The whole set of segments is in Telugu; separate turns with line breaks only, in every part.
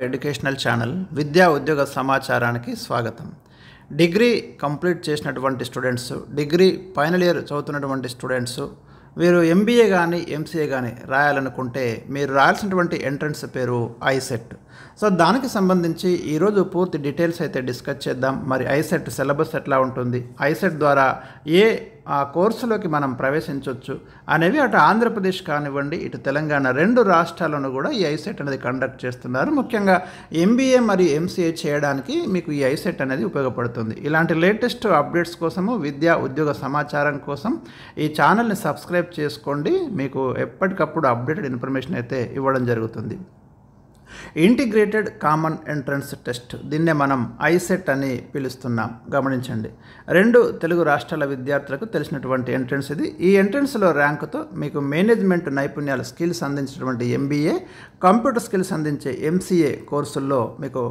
ఎడ్యుకేషనల్ ఛానల్ విద్యా ఉద్యోగ సమాచారానికి స్వాగతం. డిగ్రీ కంప్లీట్ చేసినటువంటి స్టూడెంట్స్, డిగ్రీ ఫైనల్ ఇయర్ చదువుతున్నటువంటి స్టూడెంట్స్, వీరు ఎంబీఏ కానీ ఎంసీఏ కానీ రాయాలనుకుంటే మీరు రాయాల్సినటువంటి ఎంట్రన్స్ పేరు ఐసెట్. సో దానికి సంబంధించి ఈరోజు పూర్తి డీటెయిల్స్ అయితే డిస్కస్ చేద్దాం. మరి ఐసెట్ సిలబస్ ఎట్లా ఉంటుంది, ఐసెట్ ద్వారా ఏ కోర్సులోకి మనం ప్రవేశించవచ్చు అనేవి అటు ఆంధ్రప్రదేశ్ కానివ్వండి, ఇటు తెలంగాణ రెండు రాష్ట్రాలను కూడా ఈ ఐసెట్ అనేది కండక్ట్ చేస్తున్నారు. ముఖ్యంగా ఎంబీఏ మరియు ఎంసీఏ చేయడానికి మీకు ఈ ఐసెట్ అనేది ఉపయోగపడుతుంది. ఇలాంటి లేటెస్ట్ అప్డేట్స్ కోసము, విద్యా ఉద్యోగ సమాచారం కోసం ఈ ఛానల్ని సబ్స్క్రైబ్ చేసుకోండి. మీకు ఎప్పటికప్పుడు అప్డేటెడ్ ఇన్ఫర్మేషన్ అయితే ఇవ్వడం జరుగుతుంది. ఇంటిగ్రేటెడ్ కామన్ ఎంట్రన్స్ టెస్ట్, దీన్నే మనం ఐసెట్ అని పిలుస్తున్నాం. గమనించండి, రెండు తెలుగు రాష్ట్రాల విద్యార్థులకు తెలిసినటువంటి ఎంట్రన్స్ ఇది. ఈ ఎంట్రన్స్లో ర్యాంకుతో మీకు మేనేజ్మెంట్ నైపుణ్యాల స్కిల్స్ అందించినటువంటి ఎంబీఏ, కంప్యూటర్ స్కిల్స్ అందించే ఎంసీఏ కోర్సుల్లో మీకు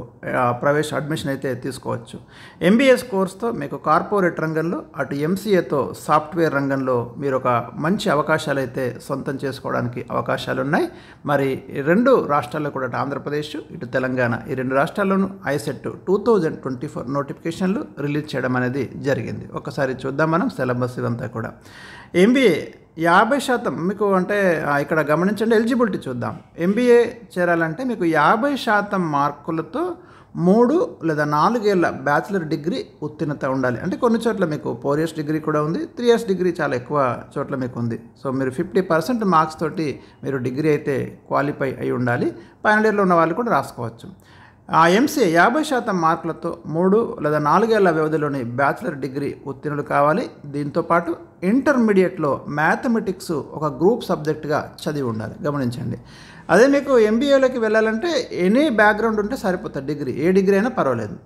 అడ్మిషన్ అయితే తీసుకోవచ్చు. ఎంబీఏ కోర్సుతో మీకు కార్పొరేట్ రంగంలో, అటు ఎంసీఏతో సాఫ్ట్వేర్ రంగంలో మీరు ఒక మంచి అవకాశాలు అయితే సొంతం చేసుకోవడానికి అవకాశాలు ఉన్నాయి. మరి రెండు రాష్ట్రాల్లో కూడా, ఆంధ్రప్రదేశ్ ఇటు తెలంగాణ, ఈ రెండు రాష్ట్రాల్లోనూ ఐసెట్ 2024 నోటిఫికేషన్లు రిలీజ్ చేయడం అనేది జరిగింది. ఒకసారి చూద్దాం మనం సిలబస్ ఇదంతా కూడా. ఎంబీఏ 50% మీకు, అంటే ఇక్కడ గమనించండి, ఎలిజిబిలిటీ చూద్దాం. ఎంబీఏ చేరాలంటే మీకు 50% మార్కులతో 3 లేదా 4 ఏళ్ళ బ్యాచిలర్ డిగ్రీ ఉత్తీర్ణత ఉండాలి. అంటే కొన్ని చోట్ల మీకు 4 ఇయర్స్ డిగ్రీ కూడా ఉంది, 3 ఇయర్స్ డిగ్రీ చాలా ఎక్కువ చోట్ల మీకు ఉంది. సో మీరు 50% మార్క్స్ తోటి మీరు డిగ్రీ అయితే క్వాలిఫై అయి ఉండాలి. ఫైనల్ ఇయర్లో ఉన్న వాళ్ళు కూడా రాసుకోవచ్చు. ఎంసీఏ 50% మార్కులతో 3 లేదా 4 ఏళ్ల వ్యవధిలోని బ్యాచిలర్ డిగ్రీ ఉత్తీర్ణులు కావాలి. దీంతోపాటు ఇంటర్మీడియట్లో మ్యాథమెటిక్స్ ఒక గ్రూప్ సబ్జెక్టుగా చదివి ఉండాలి. గమనించండి, అదే మీకు ఎంబీఏలోకి వెళ్ళాలంటే ఎనీ బ్యాక్గ్రౌండ్ ఉంటే సరిపోతుంది, డిగ్రీ ఏ డిగ్రీ అయినా పర్వాలేదు.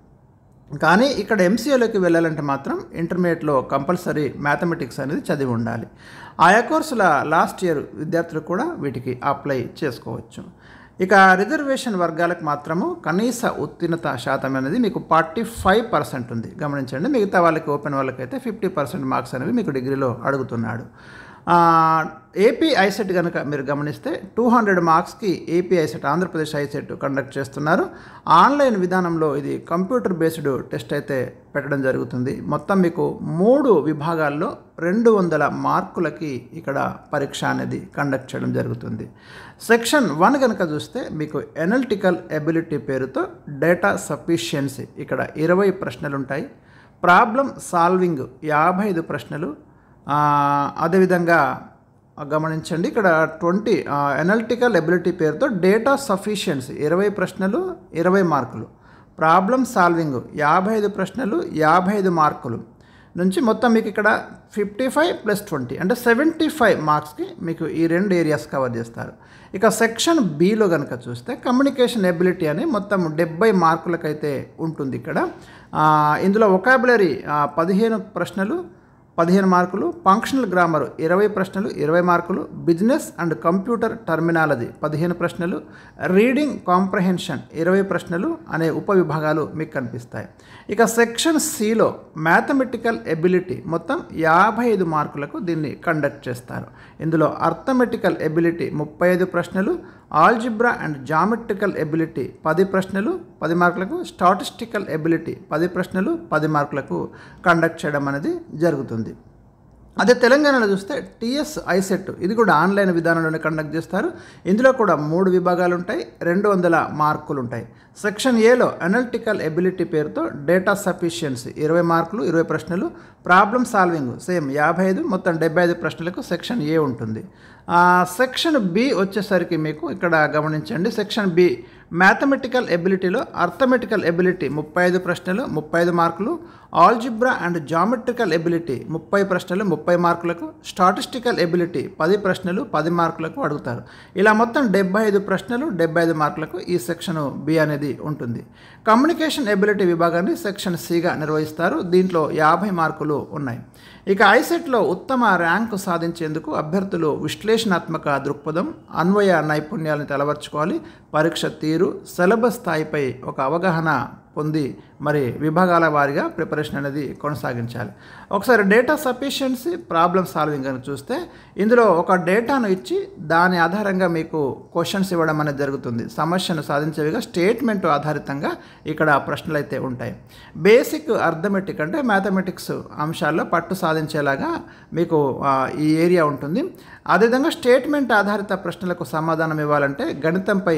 కానీ ఇక్కడ ఎంసీఏలోకి వెళ్ళాలంటే మాత్రం ఇంటర్మీడియట్లో కంపల్సరీ మ్యాథమెటిక్స్ అనేది చదివి ఉండాలి. ఆయా కోర్సుల లాస్ట్ ఇయర్ విద్యార్థులు కూడా వీటికి అప్లై చేసుకోవచ్చు. ఇక రిజర్వేషన్ వర్గాలకు మాత్రము కనీస ఉత్తీర్ణత శాతం అనేది మీకు 45% ఉంది. గమనించండి, మిగతా వాళ్ళకి, ఓపెన్ వాళ్ళకైతే 50% మార్క్స్ అనేవి మీకు డిగ్రీలో అడుగుతున్నాడు. ఏపీ ఐసెట్ కనుక మీరు గమనిస్తే 200 మార్క్స్కి AP ICET, Andhra Pradesh ICET conduct చేస్తున్నారు. ఆన్లైన్ విధానంలో ఇది కంప్యూటర్ బేస్డ్ టెస్ట్ అయితే పెట్టడం జరుగుతుంది. మొత్తం మీకు 3 విభాగాల్లో 200 మార్కులకి ఇక్కడ పరీక్ష అనేది కండక్ట్ చేయడం జరుగుతుంది. సెక్షన్ 1 కనుక చూస్తే మీకు ఎనలిటికల్ ఎబిలిటీ పేరుతో డేటా సఫిషియన్సీ, ఇక్కడ 20 ప్రశ్నలు ఉంటాయి. ప్రాబ్లం సాల్వింగ్ 55 ప్రశ్నలు. అదేవిధంగా గమనించండి, ఇక్కడ 20 ఎనలిటికల్ ఎబిలిటీ పేరుతో డేటా సఫిషియన్సీ 20 ప్రశ్నలు, 20 మార్కులు. ప్రాబ్లమ్ సాల్వింగ్ 55 ప్రశ్నలు, 55 మార్కులు నుంచి మొత్తం మీకు ఇక్కడ 55 + 20 అంటే 75 మార్క్స్కి మీకు ఈ 2 ఏరియాస్ కవర్ చేస్తారు. ఇక సెక్షన్ బిలో కనుక చూస్తే కమ్యూనికేషన్ ఎబిలిటీ అని మొత్తం 70 మార్కులకైతే ఉంటుంది. ఇక్కడ ఇందులో వొకాబులరీ 15 ప్రశ్నలు, 15 మార్కులు. ఫంక్షనల్ గ్రామర్ 20 ప్రశ్నలు, 20 మార్కులు. బిజినెస్ అండ్ కంప్యూటర్ టర్మినాలజీ 15 ప్రశ్నలు. రీడింగ్ కాంప్రహెన్షన్ 20 ప్రశ్నలు అనే ఉపవిభాగాలు మీకు కనిపిస్తాయి. ఇక సెక్షన్ సిలో మ్యాథమెటికల్ ఎబిలిటీ మొత్తం 55 మార్కులకు దీన్ని కండక్ట్ చేస్తారు. ఇందులో అర్థమెటికల్ ఎబిలిటీ 35 ప్రశ్నలు. ఆల్జిబ్రా అండ్ జామెట్రికల్ ఎబిలిటీ 10 ప్రశ్నలు, 10 మార్కులకు. స్టాటిస్టికల్ ఎబిలిటీ 10 ప్రశ్నలు, 10 మార్కులకు కండక్ట్ చేయడం అనేది జరుగుతుంది. అదే తెలంగాణలో చూస్తే టీఎస్ ఐసెట్, ఇది కూడా ఆన్లైన్ విధానంలోనే కండక్ట్ చేస్తారు. ఇందులో కూడా 3 విభాగాలు ఉంటాయి, 200 మార్కులు ఉంటాయి. సెక్షన్ ఏలో అనలిటికల్ ఎబిలిటీ పేరుతో డేటా సఫిషియన్సీ 20 మార్కులు, 20 ప్రశ్నలు. ప్రాబ్లమ్ సాల్వింగ్ సేమ్ 55, మొత్తం 75 ప్రశ్నలకు సెక్షన్ ఏ ఉంటుంది. సెక్షన్ బి వచ్చేసరికి మీకు ఇక్కడ గమనించండి, సెక్షన్ బి మ్యాథమెటికల్ ఎబిలిటీలో అర్థమెటికల్ ఎబిలిటీ 35 ప్రశ్నలు, 35 మార్కులు. ఆల్జిబ్రా అండ్ జామెట్రికల్ ఎబిలిటీ 30 ప్రశ్నలు, 30 మార్కులకు. స్టాటిస్టికల్ ఎబిలిటీ 10 ప్రశ్నలు, 10 మార్కులకు అడుగుతారు. ఇలా మొత్తం 75 ప్రశ్నలు, 75 మార్కులకు ఈ సెక్షన్ బి అనేది ఉంటుంది. కమ్యూనికేషన్ ఎబిలిటీ విభాగాన్ని సెక్షన్ సిగా నిర్వహిస్తారు. దీంట్లో 50 మార్కులు ఉన్నాయి. ఇక ఐసెట్లో ఉత్తమ ర్యాంకు సాధించేందుకు అభ్యర్థులు విశ్లేషణాత్మక దృక్పథం, అన్వయ నైపుణ్యాలను అలవర్చుకోవాలి. పరీక్ష తీరు, సిలబస్ స్థాయిపై ఒక అవగాహన పొంది మరి విభాగాల వారీగా ప్రిపరేషన్ అనేది కొనసాగించాలి. ఒకసారి డేటా సఫిషియన్సీ, ప్రాబ్లమ్ సాల్వింగ్ అని చూస్తే ఇందులో ఒక డేటాను ఇచ్చి దాని ఆధారంగా మీకు క్వశ్చన్స్ ఇవ్వడం అనేది జరుగుతుంది. సమస్యను సాధించేవిగా స్టేట్మెంట్ ఆధారితంగా ఇక్కడ ప్రశ్నలు అయితే ఉంటాయి. బేసిక్ అర్థమెటిక్ అంటే మ్యాథమెటిక్స్ అంశాల్లో పట్టు సాధించేలాగా మీకు ఈ ఏరియా ఉంటుంది. అదేవిధంగా స్టేట్మెంట్ ఆధారిత ప్రశ్నలకు సమాధానం ఇవ్వాలంటే గణితంపై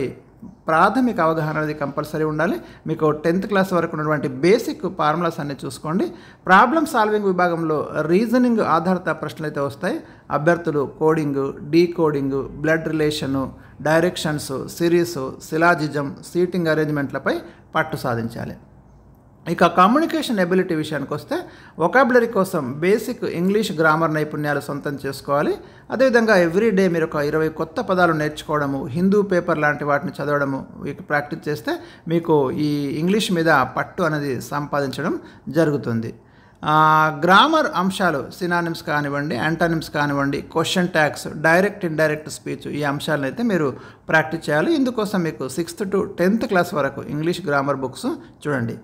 ప్రాథమిక అవగాహన అనేది కంపల్సరీ ఉండాలి. మీకు 10th క్లాస్ వరకు ఉన్నటువంటి బేసిక్ ఫార్ములాస్ అన్ని చూసుకోండి. ప్రాబ్లమ్ సాల్వింగ్ విభాగంలో రీజనింగ్ ఆధారిత ప్రశ్నలు అయితే వస్తాయి. అభ్యర్థులు coding, decoding, blood relation, directions, series, syllogism, seating అరేంజ్మెంట్లపై పట్టు సాధించాలి. ఇక కమ్యూనికేషన్ ఎబిలిటీ విషయానికి వస్తే వొకాబులరీ కోసం బేసిక్ ఇంగ్లీష్ గ్రామర్ నైపుణ్యాలు సొంతం చేసుకోవాలి. అదేవిధంగా ఎవ్రీడే మీరు ఒక 20 కొత్త పదాలు నేర్చుకోవడము, హిందూ పేపర్ లాంటి వాటిని చదవడము ప్రాక్టీస్ చేస్తే మీకు ఈ ఇంగ్లీష్ మీద పట్టు అనేది సంపాదించడం జరుగుతుంది. గ్రామర్ అంశాలు సినానిమ్స్ కానివ్వండి, యాంటానిమ్స్ కానివ్వండి, question tags, direct indirect speech, ఈ అంశాలను అయితే మీరు ప్రాక్టీస్ చేయాలి. ఇందుకోసం మీకు 6th to 10th క్లాస్ వరకు ఇంగ్లీష్ గ్రామర్ బుక్స్ చూడండి.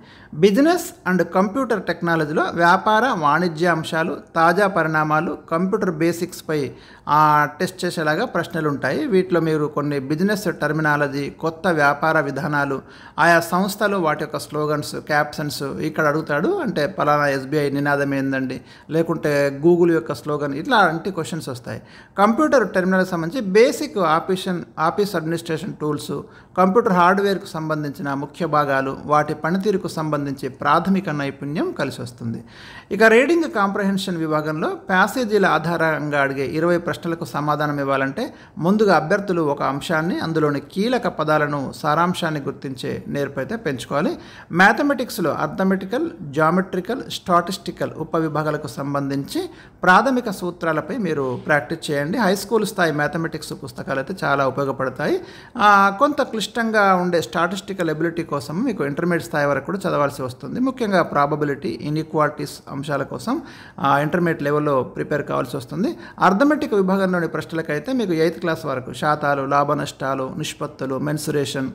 బిజినెస్ అండ్ కంప్యూటర్ టెక్నాలజీలో వ్యాపార వాణిజ్య అంశాలు, తాజా పరిణామాలు, కంప్యూటర్ బేసిక్స్పై టెస్ట్ చేసేలాగా ప్రశ్నలు ఉంటాయి. వీటిలో మీరు కొన్ని బిజినెస్ టర్మినాలజీ, కొత్త వ్యాపార విధానాలు, ఆయా సంస్థలు వాటి యొక్క స్లోగన్స్, క్యాప్షన్స్ ఇక్కడ అడుగుతాడు. అంటే పలానా SBI నినాదం ఏందండి, లేకుంటే గూగుల్ యొక్క స్లోగన్, ఇట్లాంటి క్వశ్చన్స్ వస్తాయి. కంప్యూటర్ టెర్మినల్కి సంబంధించి basic office administration tools, computer హార్డ్వేర్కు సంబంధించిన ముఖ్య భాగాలు, వాటి పనితీరుకు సంబంధించి ప్రాథమిక నైపుణ్యం కలిసి వస్తుంది. ఇక రీడింగ్ కాంప్రహెన్షన్ విభాగంలో ప్యాసేజీల ఆధారంగా అడిగే 20 ప్రశ్నలకు సమాధానం ఇవ్వాలంటే ముందుగా అభ్యర్థులు ఒక అంశాన్ని, అందులోని కీలక పదాలను, సారాంశాన్ని గుర్తించే నేర్పైతే పెంచుకోవాలి. మ్యాథమెటిక్స్లో అర్థమెటికల్, జామెట్రికల్, స్టాటిస్టికల్ ఉపవిభాగాలకు సంబంధించి ప్రాథమిక సూత్రాలపై మీరు ప్రాక్టీస్ చేయండి. హై స్కూల్ స్థాయి మ్యాథమెటిక్స్ పుస్తకాలు అయితే చాలా ఉపయోగపడతాయి. కొంత క్లిష్టంగా ఉండే స్టాటిస్టికల్ ఎబిలిటీ కోసం మీకు ఇంటర్మీడియట్ స్థాయి వరకు కూడా చదవాల్సి వస్తుంది. ముఖ్యంగా ప్రాబబిలిటీ, ఇన్ఈక్వాలిటీస్ అంశాల కోసం ఇంటర్మీడియట్ లెవెల్లో ప్రిపేర్ కావాల్సి వస్తుంది. అర్థమెటిక్ విభాగంలోని ప్రశ్నలకైతే మీకు 8th క్లాస్ వరకు శాతాలు, లాభ నష్టాలు, నిష్పత్తులు, మెన్సురేషన్,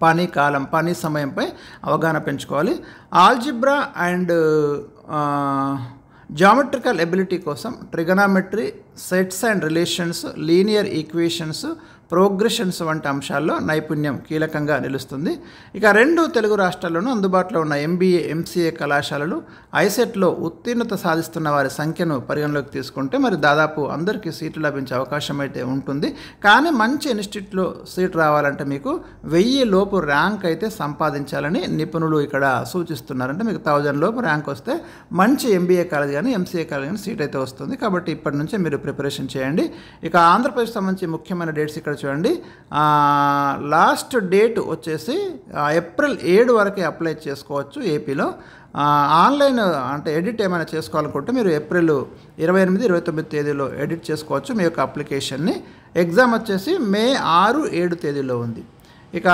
పని కాలం, పని సమయంపై అవగాహన పెంచుకోవాలి. ఆల్జిబ్రా అండ్ జామెట్రికల్ ఎబిలిటీ కోసం trigonometry, sets and relations, linear equations, progressions వంటి అంశాల్లో నైపుణ్యం కీలకంగా నిలుస్తుంది. ఇక 2 తెలుగు రాష్ట్రాల్లోనూ అందుబాటులో ఉన్న MBA, MCA కళాశాలలు ఐసెట్లో ఉత్తీర్ణత సాధిస్తున్న వారి సంఖ్యను పరిగణలోకి తీసుకుంటే మరి దాదాపు అందరికీ సీట్లు లభించే అవకాశం అయితే ఉంటుంది. కానీ మంచి ఇన్స్టిట్యూట్లో సీట్ రావాలంటే మీకు 1000 లోపు ర్యాంక్ అయితే సంపాదించాలని నిపుణులు ఇక్కడ సూచిస్తున్నారు. అంటే మీకు 1000 లోపు ర్యాంక్ వస్తే మంచి MBA కాలేజ్ కానీ MCA కాలేజ్ కానీ సీట్ అయితే వస్తుంది. కాబట్టి ఇప్పటి నుంచే మీరు ప్రిపరేషన్ చేయండి. ఇక ఆంధ్రప్రదేశ్ సంబంధించి ముఖ్యమైన డేట్స్ ఇక్కడ చూడండి. లాస్ట్ డేట్ వచ్చేసి ఏప్రిల్ 7 వరకే అప్లై చేసుకోవచ్చు ఏపీలో. ఆన్లైన్ అంటే ఎడిట్ ఏమైనా చేసుకోవాలనుకుంటే మీరు ఏప్రిల్ 28, 29 తేదీలో ఎడిట్ చేసుకోవచ్చు మీ యొక్క అప్లికేషన్ని. ఎగ్జామ్ వచ్చేసి మే 6, 7 తేదీలో ఉంది. ఇక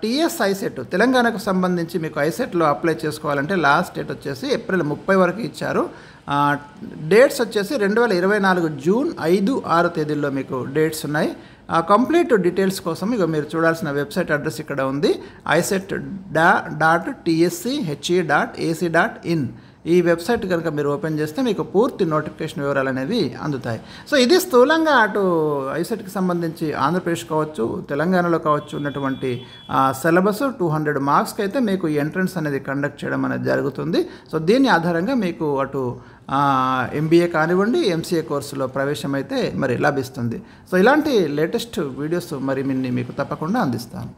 TS ఐసెట్ తెలంగాణకు సంబంధించి మీకు ఐసెట్లో అప్లై చేసుకోవాలంటే లాస్ట్ డేట్ వచ్చేసి ఏప్రిల్ 30 వరకు ఇచ్చారు. డేట్స్ వచ్చేసి 2024 జూన్ 5, 6 తేదీల్లో మీకు డేట్స్ ఉన్నాయి. కంప్లీట్ డీటెయిల్స్ కోసం ఇక మీరు చూడాల్సిన వెబ్సైట్ అడ్రస్ ఇక్కడ ఉంది. isett.tschhe.ac.in ఈ వెబ్సైట్ కనుక మీరు ఓపెన్ చేస్తే మీకు పూర్తి నోటిఫికేషన్ వివరాలు అనేవి అందుతాయి. సో ఇది స్థూలంగా అటు ఐసెట్కి సంబంధించి ఆంధ్రప్రదేశ్ కావచ్చు, తెలంగాణలో కావచ్చు ఉన్నటువంటి సిలబస్ 200 మార్క్స్కి అయితే మీకు ఈ ఎంట్రన్స్ అనేది కండక్ట్ చేయడం అనేది జరుగుతుంది. సో దీని ఆధారంగా మీకు అటు MBA కానివ్వండి, MCA కోర్సులో ప్రవేశం అయితే మరి లభిస్తుంది. సో ఇలాంటి లేటెస్ట్ వీడియోస్ మరి మీకు తప్పకుండా అందిస్తాను.